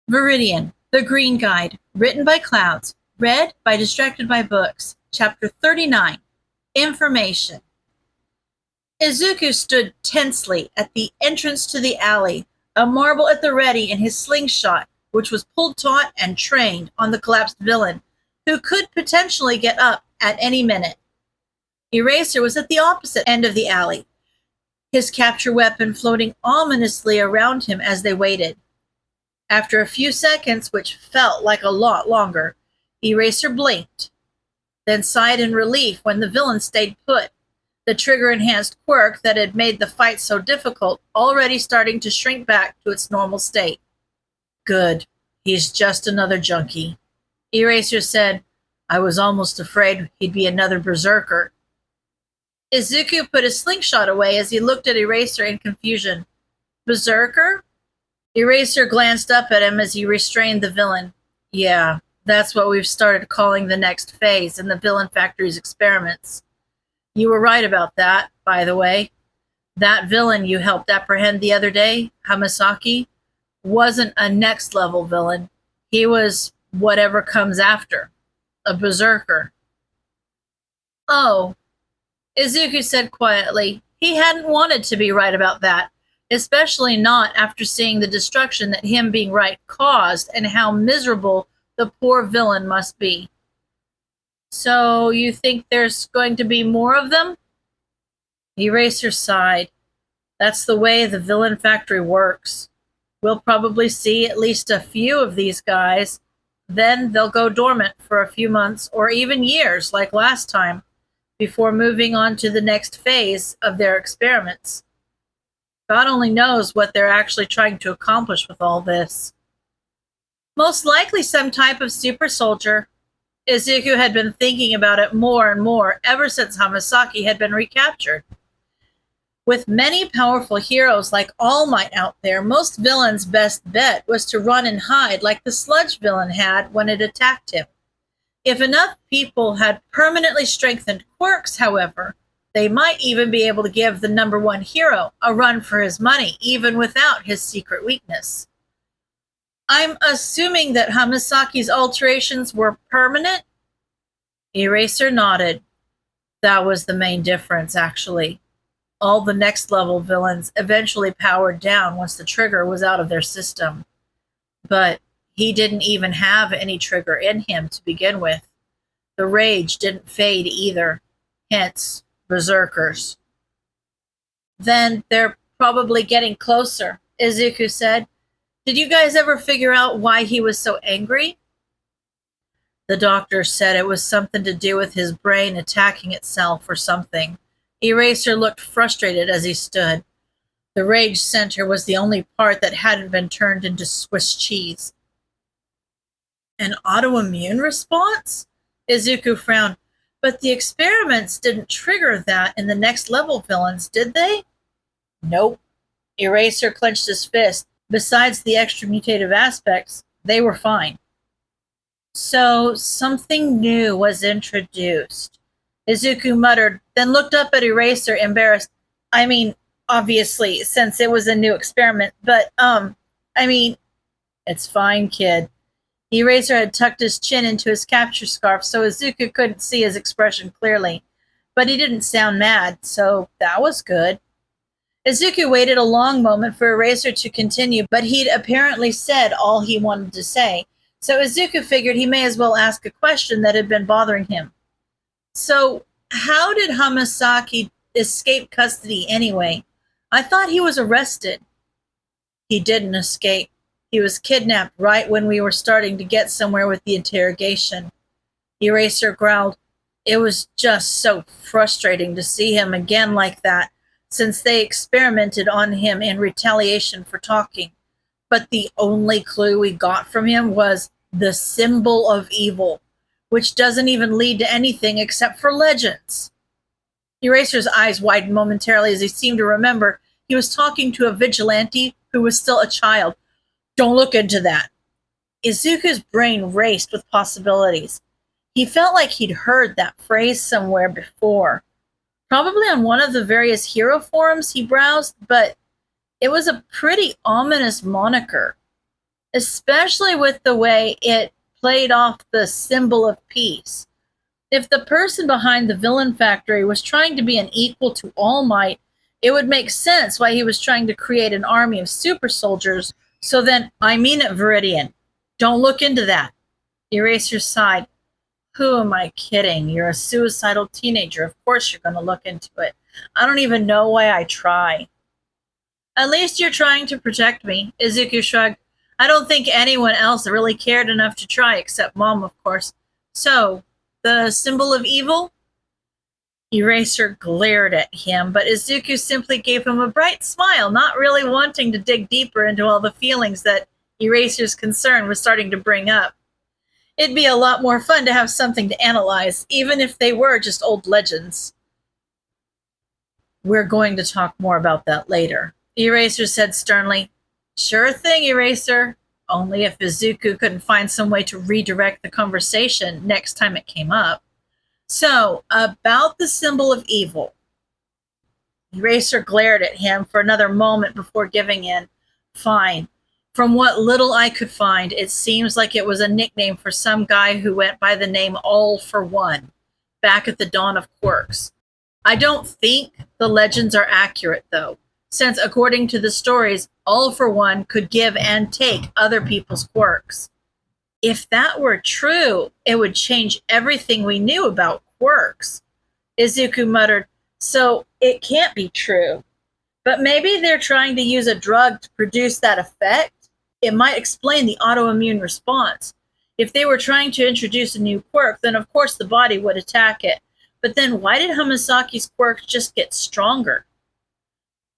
Viridian, The Green Guide, written by Clouds, read by Distracted by Books, Chapter 39, Information. Izuku stood tensely at the entrance to the alley, a marble at the ready in his slingshot, which was pulled taut and trained on the collapsed villain, who could potentially get up at any minute. Eraser was at the opposite end of the alley, his capture weapon floating ominously around him as they waited. After a few seconds, which felt like a lot longer, Eraser blinked, then sighed in relief when the villain stayed put, the trigger-enhanced quirk that had made the fight so difficult already starting to shrink back to its normal state. Good. He's just another junkie. Eraser said, I was almost afraid he'd be another berserker. Izuku put his slingshot away as he looked at Eraser in confusion. Berserker? Eraser glanced up at him as he restrained the villain. Yeah, that's what we've started calling the next phase in the Villain Factory's experiments. You were right about that, by the way. That villain you helped apprehend the other day, Hamasaki, wasn't a next-level villain. He was whatever comes after. A berserker. Oh, Izuku said quietly. He hadn't wanted to be right about that, especially not after seeing the destruction that him being right caused and how miserable the poor villain must be. So you think there's going to be more of them? Eraser sighed. That's the way the Villain Factory works. We'll probably see at least a few of these guys. Then they'll go dormant for a few months or even years like last time, before moving on to the next phase of their experiments. God only knows what they're actually trying to accomplish with all this. Most likely some type of super soldier. Izuku had been thinking about it more and more ever since Hamasaki had been recaptured. With many powerful heroes like All Might out there, most villains' best bet was to run and hide like the sludge villain had when it attacked him. If enough people had permanently strengthened quirks, however, they might even be able to give the number one hero a run for his money, even without his secret weakness. I'm assuming that Hamasaki's alterations were permanent? Eraser nodded. That was the main difference, actually. All the next-level villains eventually powered down once the trigger was out of their system. But he didn't even have any trigger in him to begin with. The rage didn't fade either, hence berserkers. Then they're probably getting closer, Izuku said. Did you guys ever figure out why he was so angry? The doctor said it was something to do with his brain attacking itself or something. Eraser looked frustrated as he stood. The rage center was the only part that hadn't been turned into Swiss cheese. An autoimmune response? Izuku frowned. But the experiments didn't trigger that in the next level villains, did they? Nope. Eraser clenched his fist. Besides the extra mutative aspects, they were fine. So something new was introduced. Izuku muttered, then looked up at Eraser, embarrassed. I mean, obviously, since it was a new experiment, but, it's fine, kid. Eraser had tucked his chin into his capture scarf, so Izuku couldn't see his expression clearly. But he didn't sound mad, so that was good. Izuku waited a long moment for Eraser to continue, but he'd apparently said all he wanted to say, so Izuku figured he may as well ask a question that had been bothering him. So, how did Hamasaki escape custody anyway? I thought he was arrested. He didn't escape. He was kidnapped right when we were starting to get somewhere with the interrogation. Eraser growled. It was just so frustrating to see him again like that, since they experimented on him in retaliation for talking. But the only clue we got from him was the symbol of evil, which doesn't even lead to anything except for legends. Eraser's eyes widened momentarily as he seemed to remember he was talking to a vigilante who was still a child. Don't look into that. Izuku's brain raced with possibilities. He felt like he'd heard that phrase somewhere before. Probably on one of the various hero forums he browsed, but it was a pretty ominous moniker. especially with the way it played off the symbol of peace. If the person behind the villain factory was trying to be an equal to All Might, it would make sense why he was trying to create an army of super soldiers. So then, I mean it, Viridian. Don't look into that. Eraser sighed. Who am I kidding? You're a suicidal teenager. Of course you're going to look into it. I don't even know why I try. At least you're trying to protect me, Izuku shrugged. I don't think anyone else really cared enough to try, except Mom, of course. So, the symbol of evil? Eraser glared at him, but Izuku simply gave him a bright smile, not really wanting to dig deeper into all the feelings that Eraser's concern was starting to bring up. It'd be a lot more fun to have something to analyze, even if they were just old legends. We're going to talk more about that later, Eraser said sternly. Sure thing, Eraser. Only if Izuku couldn't find some way to redirect the conversation next time it came up. So, about the symbol of evil. Eraser glared at him for another moment before giving in. Fine. From what little I could find, it seems like it was a nickname for some guy who went by the name All for One, back at the dawn of quirks. I don't think the legends are accurate, though, since according to the stories, All for One could give and take other people's quirks. If that were true, it would change everything we knew about quirks. Izuku muttered, so it can't be true. But maybe they're trying to use a drug to produce that effect? It might explain the autoimmune response. If they were trying to introduce a new quirk, then of course the body would attack it. But then why did Hamasaki's quirks just get stronger?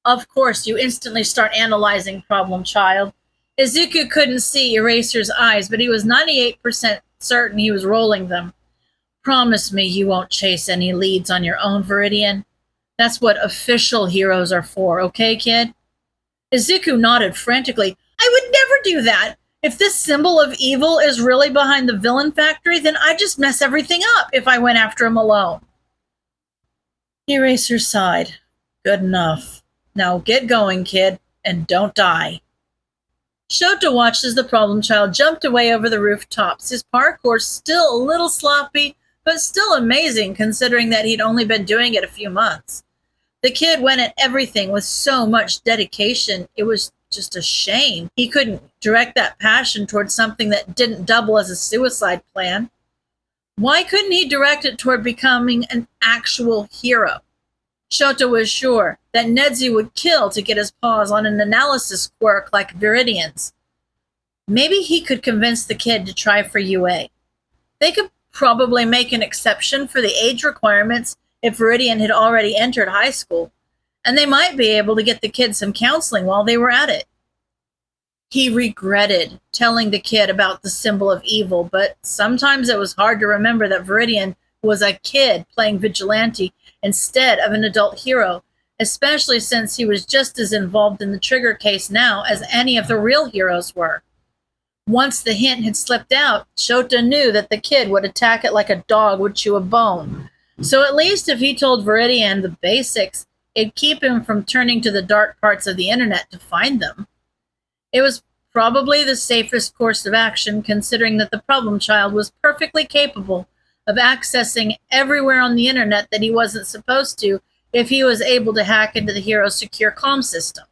Of course, you instantly start analyzing, problem child. Izuku couldn't see Eraser's eyes, but he was 98% certain he was rolling them. Promise me you won't chase any leads on your own, Viridian. That's what official heroes are for, okay, kid? Izuku nodded frantically. I would never do that. If this symbol of evil is really behind the villain factory, then I'd just mess everything up if I went after him alone. Eraser sighed. Good enough. Now get going, kid, and don't die. Shota watched as the problem child jumped away over the rooftops, his parkour still a little sloppy, but still amazing considering that he'd only been doing it a few months. The kid went at everything with so much dedication, it was just a shame he couldn't direct that passion towards something that didn't double as a suicide plan. Why couldn't he direct it toward becoming an actual hero? Shota was sure that Nedzi would kill to get his paws on an analysis quirk like Viridian's. Maybe he could convince the kid to try for UA. They could probably make an exception for the age requirements if Viridian had already entered high school, and they might be able to get the kid some counseling while they were at it. He regretted telling the kid about the symbol of evil, but sometimes it was hard to remember that Viridian was a kid playing vigilante instead of an adult hero, especially since he was just as involved in the Trigger case now as any of the real heroes were. Once the hint had slipped out, Shota knew that the kid would attack it like a dog would chew a bone. So at least if he told Viridian the basics, it'd keep him from turning to the dark parts of the internet to find them. It was probably the safest course of action, considering that the problem child was perfectly capable of accessing everywhere on the internet that he wasn't supposed to if he was able to hack into the hero's secure comm system.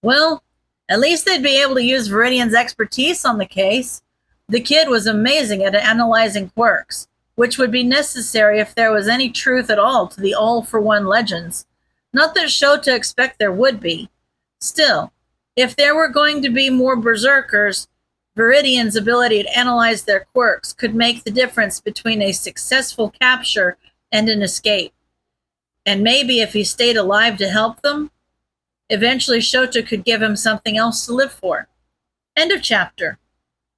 Well, at least they'd be able to use Viridian's expertise on the case. The kid was amazing at analyzing quirks, which would be necessary if there was any truth at all to the all-for-one legends. Not that Shota expect there would be. Still, if there were going to be more berserkers, Viridian's ability to analyze their quirks could make the difference between a successful capture and an escape. And maybe if he stayed alive to help them, eventually Shota could give him something else to live for. End of chapter.